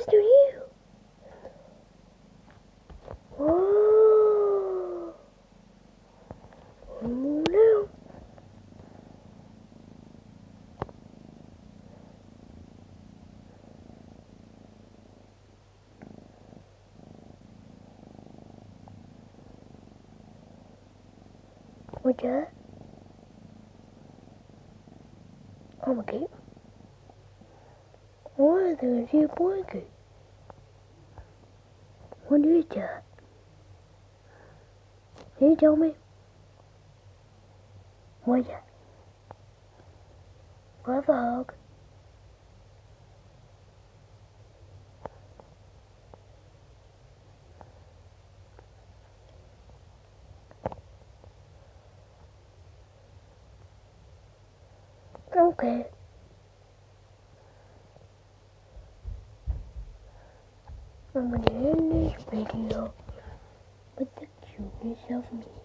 was doing you. Oh. Oh no. What's that? Oh, okay. What is your blanket? What is that? Can you tell me? What is that? Have a hug. Okay. I'm gonna end this video with the cuteness of me.